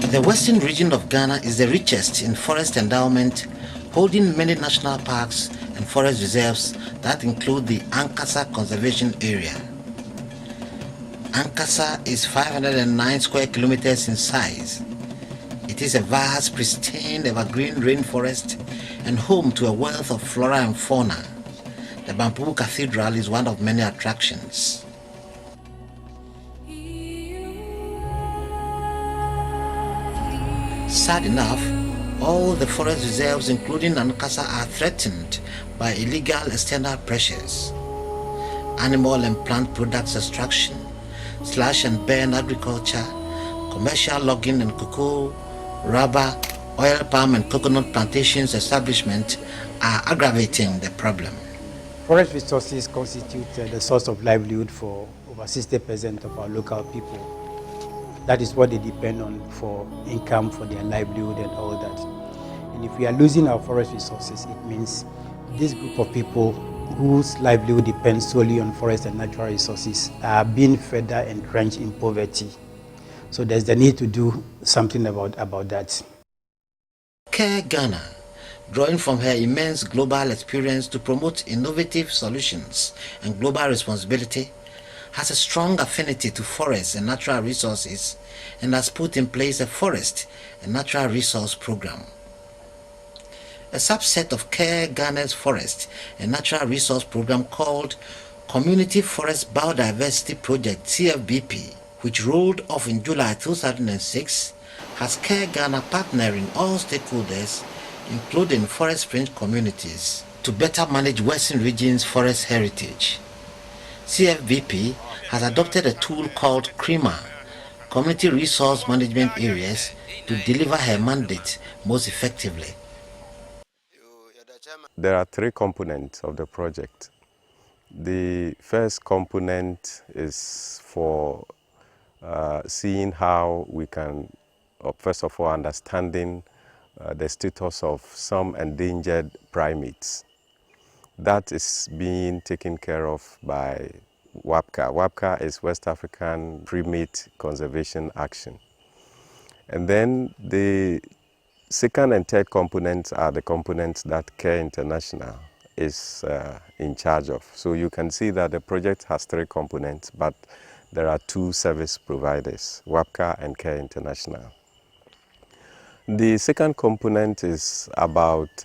The western region of Ghana is the richest in forest endowment, holding many national parks and forest reserves that include the Ankasa Conservation Area. Ankasa is 509 square kilometers in size. It is a vast, pristine, evergreen rainforest and home to a wealth of flora and fauna. The Bamboo Cathedral is one of many attractions. Sad enough, all the forest reserves including Ankasa are threatened by illegal external pressures. Animal and plant products extraction, slash and burn agriculture, commercial logging and cocoa, rubber, oil palm and coconut plantations establishment are aggravating the problem. Forest resources constitute the source of livelihood for over 60% of our local people. That is what they depend on for income, for their livelihood and all that. And if we are losing our forest resources, it means this group of people whose livelihood depends solely on forest and natural resources are being further entrenched in poverty. So there's the need to do something about that. CARE Ghana, drawing from her immense global experience to promote innovative solutions and global responsibility, has a strong affinity to forests and natural resources and has put in place a forest and natural resource program. A subset of CARE Ghana's forest and natural resource program called Community Forest Biodiversity Project CFBP, which rolled off in July 2006, has CARE Ghana partnering all stakeholders, including forest fringe communities, to better manage Western Region's forest heritage. CFBP has adopted a tool called CREMA, Community Resource Management Areas, to deliver her mandate most effectively. There are three components of the project. The first component is for seeing how we can, first of all, understanding the status of some endangered primates. That is being taken care of by WAPCA. WAPCA is West African Primate Conservation Action. And then the second and third components are the components that CARE International is in charge of. So you can see that the project has three components, but there are two service providers, WAPCA and CARE International. The second component is about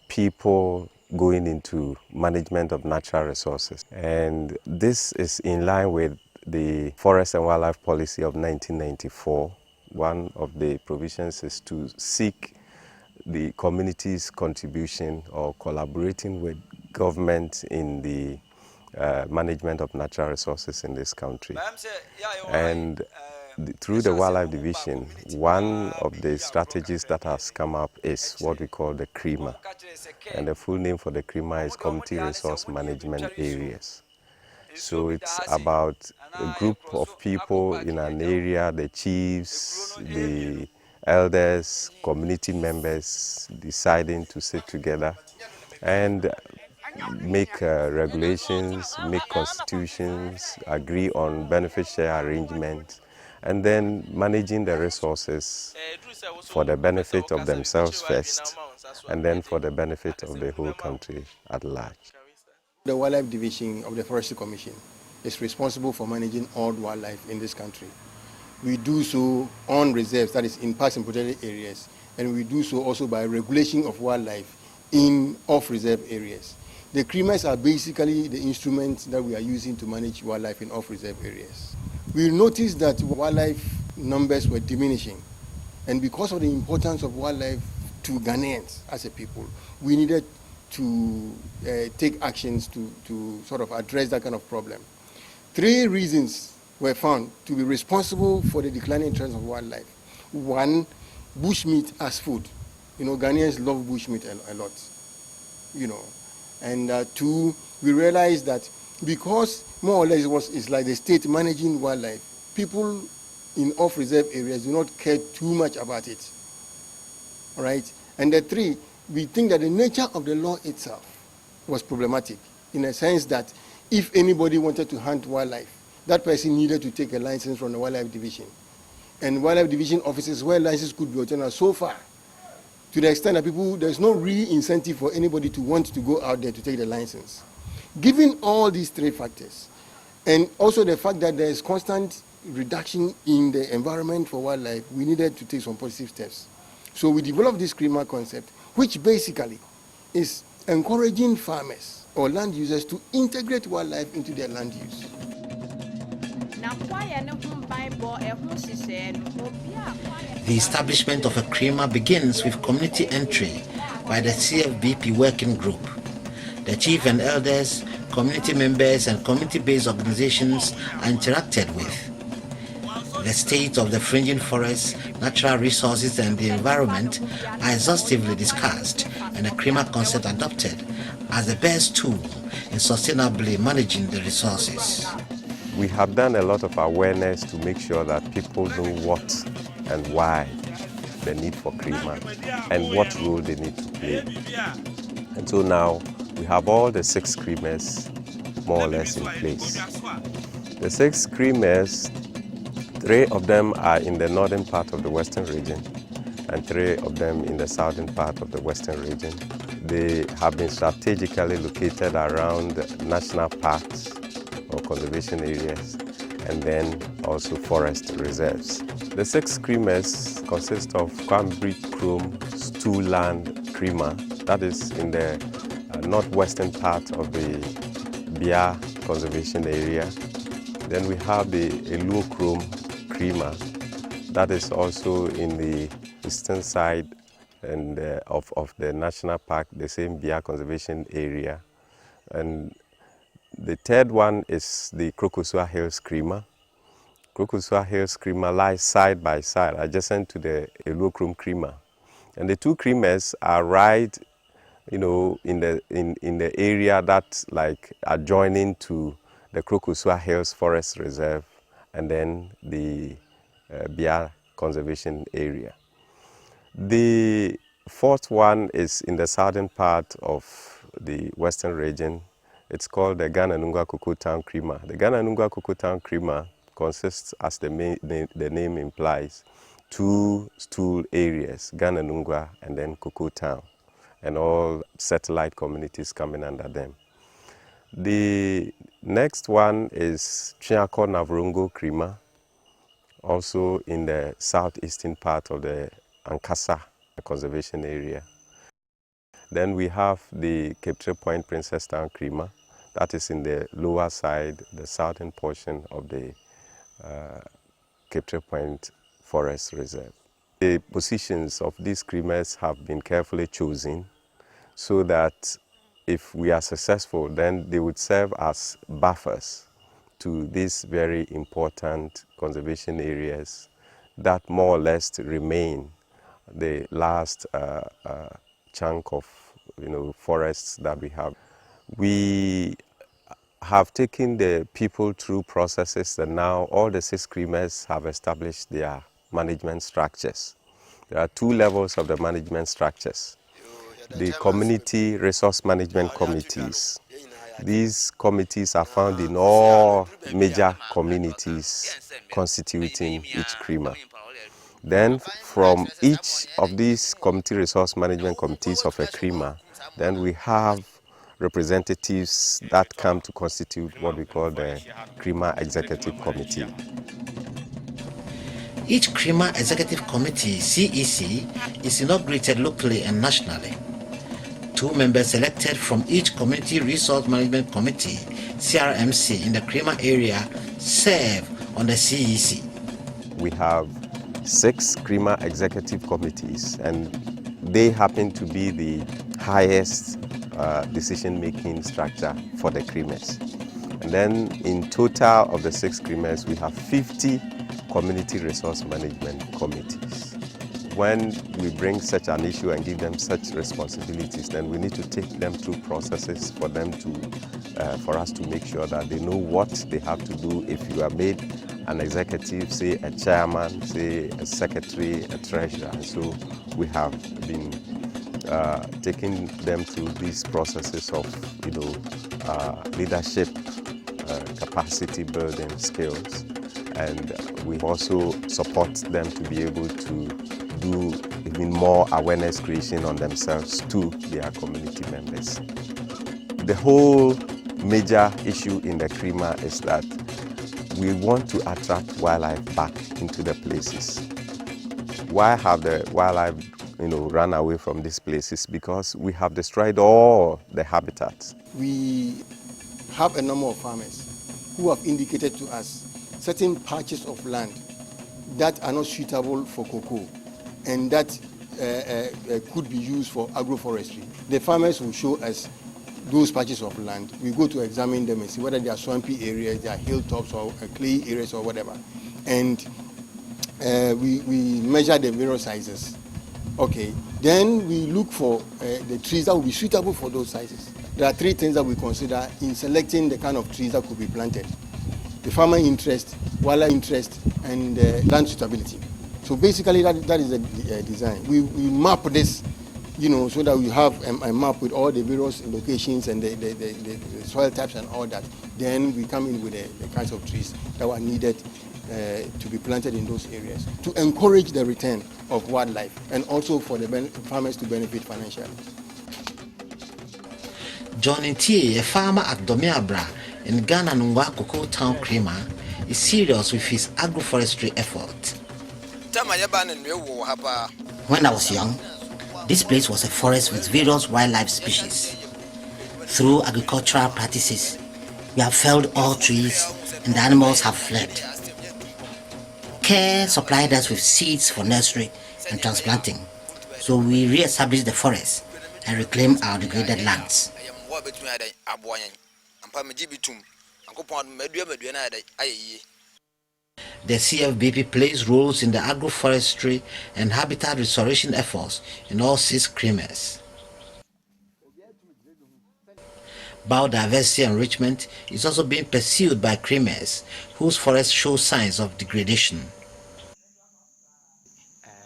people going into management of natural resources. And this is in line with the Forest and Wildlife Policy of 1994. One of the provisions is to seek the community's contribution or collaborating with government in the management of natural resources in this country. And through the Wildlife Division, one of the strategies that has come up is what we call the CREMA. And the full name for the CREMA is Community Resource Management Areas. So it's about a group of people in an area, the chiefs, the elders, community members deciding to sit together and make regulations, make constitutions, agree on benefit share arrangements, and then managing the resources for the benefit of themselves first, and then for the benefit of the whole country at large. The Wildlife Division of the Forestry Commission is responsible for managing all wildlife in this country. We do so on reserves, that is in parks and protected areas, and we do so also by regulation of wildlife in off-reserve areas. The CREMAs are basically the instruments that we are using to manage wildlife in off-reserve areas. We noticed that wildlife numbers were diminishing, and because of the importance of wildlife to Ghanaians as a people, we needed to take actions to sort of address that kind of problem. Three reasons were found to be responsible for the declining trends of wildlife. One, bushmeat as food. You know, Ghanaians love bushmeat a lot, you know. And two, we realized that because more or less it's like the state managing wildlife, people in off-reserve areas do not care too much about it, all right? And the three, we think that the nature of the law itself was problematic in a sense that if anybody wanted to hunt wildlife, that person needed to take a license from the Wildlife Division. and wildlife division offices where licenses could be obtained so far, to the extent that there's no real incentive for anybody to want to go out there to take the license. Given all these three factors, and also the fact that there is constant reduction in the environment for wildlife, we needed to take some positive steps. So we developed this CREMA concept, which basically is encouraging farmers or land users to integrate wildlife into their land use. The establishment of a CREMA begins with community entry by the CFBP working group. The chief and elders, community members and community-based organizations are interacted with. The state of the fringing forests, natural resources and the environment are exhaustively discussed and the CREMA concept adopted as the best tool in sustainably managing the resources. We have done a lot of awareness to make sure that people know what and why the need for CREMA and what role they need to play. And so now we have all the 6 CREMAs more or less in place. The 6 CREMAs, 3 of them are in the northern part of the western region and 3 of them in the southern part of the western region. They have been strategically located around national parks or conservation areas and then also forest reserves. The 6 CREMAs consist of Kwambri Chrome Stewland CREMA, that is in the northwestern part of the Bia conservation area. Then we have the Eluo Chrome CREMA, that is also in the eastern side and of the national park, the same Bia conservation area. And the third one is the Krokosua Hills CREMA. Krokosua Hills CREMA lies side by side adjacent to the Eluo Chrome CREMA. And the 2 CREMAs are right, in the area that's like adjoining to the Krokosua Hills Forest Reserve and then the Bia Conservation Area. The 4th one is in the southern part of the western region. It's called the Gananungwa Cocoa Town CREMA. The Gananungwa Cocoa Town CREMA consists, as the name implies, 2 stool areas, Gananungwa and then Cocoa Town, and all satellite communities coming under them. The next one is Chiako Navrongo CREMA, also in the southeastern part of the Ankasa conservation area. Then we have the Cape Tree Point Princess Town CREMA, that is in the lower side, the southern portion of the Cape Tree Point Forest Reserve. The positions of these CREMAs have been carefully chosen so that if we are successful, then they would serve as buffers to these very important conservation areas that more or less remain the last chunk of forests that we have. We have taken the people through processes, and now all the 6 CREMAs have established their management structures. There are 2 levels of the management structures. The community resource management committees. These committees are found in all major communities constituting each CREMA. Then from each of these community resource management committees of a CREMA, then we have representatives that come to constitute what we call the CREMA Executive Committee. Each CREMA Executive Committee, CEC, is inaugurated locally and nationally. 2 members selected from each Community Resource Management Committee, CRMC, in the CREMA area serve on the CEC. We have 6 CREMA Executive Committees, and they happen to be the highest decision-making structure for the CREMAs. And then in total of the 6 CREMAs, we have 50 Community Resource Management Committees. When we bring such an issue and give them such responsibilities, then we need to take them through processes for them to, for us to make sure that they know what they have to do. If you are made an executive, say a chairman, say a secretary, a treasurer, and so we have been taking them through these processes of, leadership, capacity building skills, and we also support them to be able to do even more awareness creation on themselves to their community members. The whole major issue in the CREMA is that we want to attract wildlife back into the places. Why have the wildlife run away from these places? Because we have destroyed all the habitats. We have a number of farmers who have indicated to us certain patches of land that are not suitable for cocoa and that could be used for agroforestry. The farmers will show us those patches of land. We go to examine them and see whether they are swampy areas, they are hilltops or clay areas or whatever. And we measure the various sizes. Okay, then we look for the trees that will be suitable for those sizes. There are three things that we consider in selecting the kind of trees that could be planted: the farmer interest, wildlife interest, and land suitability. So basically that is the design. We map this, so that we have a map with all the various locations and the soil types and all that. Then we come in with the kinds of trees that are needed to be planted in those areas to encourage the return of wildlife and also for the farmers to benefit financially. John Ntie, a farmer at Domiabra in Ghana Nungwa Cocoa Town CREMA, is serious with his agroforestry effort. When I was young, this place was a forest with various wildlife species. Through agricultural practices, we have felled all trees and the animals have fled. CARE supplied us with seeds for nursery and transplanting, so we re-established the forest and reclaimed our degraded lands. The CFBP plays roles in the agroforestry and habitat restoration efforts in all 6 CREMAs. Biodiversity enrichment is also being pursued by CREMAs whose forests show signs of degradation.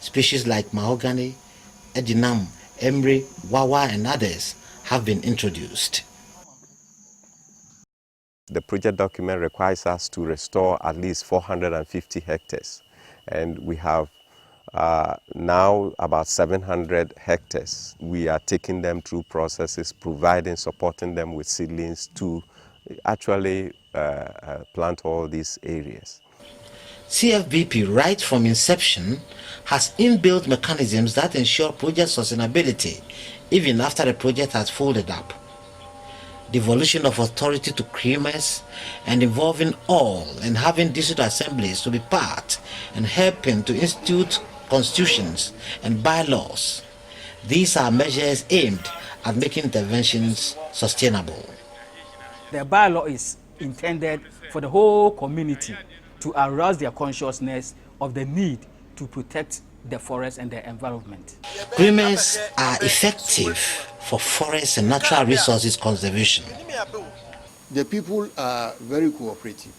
Species like mahogany, edinam, emri, wawa and others have been introduced. The project document requires us to restore at least 450 hectares, and we have now about 700 hectares. We are taking them through processes, supporting them with seedlings to actually plant all these areas. CFBP, right from inception, has inbuilt mechanisms that ensure project sustainability even after the project has folded up. Devolution of authority to CREMAs and involving all and having district assemblies to be part and helping to institute constitutions and bylaws. These are measures aimed at making interventions sustainable. The bylaw is intended for the whole community to arouse their consciousness of the need to protect the forest and the environment. CREMAs are effective for forest and natural resources conservation. The people are very cooperative.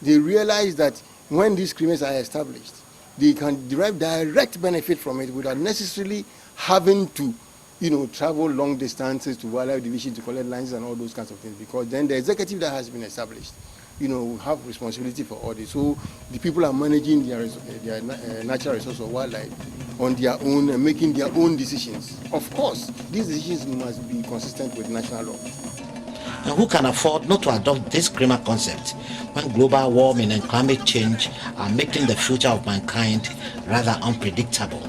They realize that when these CREMAs are established, they can derive direct benefit from it without necessarily having to travel long distances to wildlife division to collect licenses and all those kinds of things, because then the executive that has been established have responsibility for all this. So the people are managing their natural resource of wildlife on their own and making their own decisions. Of course, these decisions must be consistent with national law. And who can afford not to adopt this CREMA concept when global warming and climate change are making the future of mankind rather unpredictable?